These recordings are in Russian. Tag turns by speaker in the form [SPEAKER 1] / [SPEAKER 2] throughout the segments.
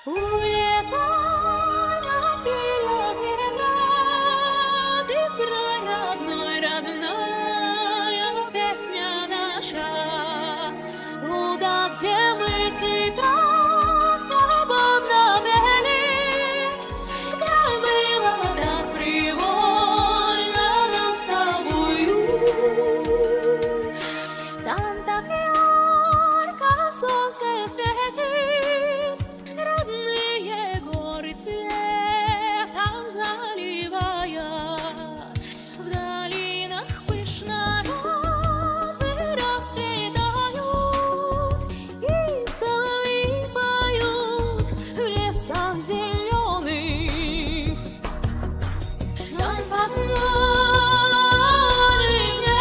[SPEAKER 1] Улетай на крыльях ветра, ты родная песня наша. Туда, где мы тебя свободно вели, где было так привольно нам с тобою. Там так ярко солнце светит, родные горы светом заливая. В долинах пышно розы расцветают, и соловьи поют в лесах зеленых. Нам позвали мне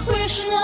[SPEAKER 1] пышно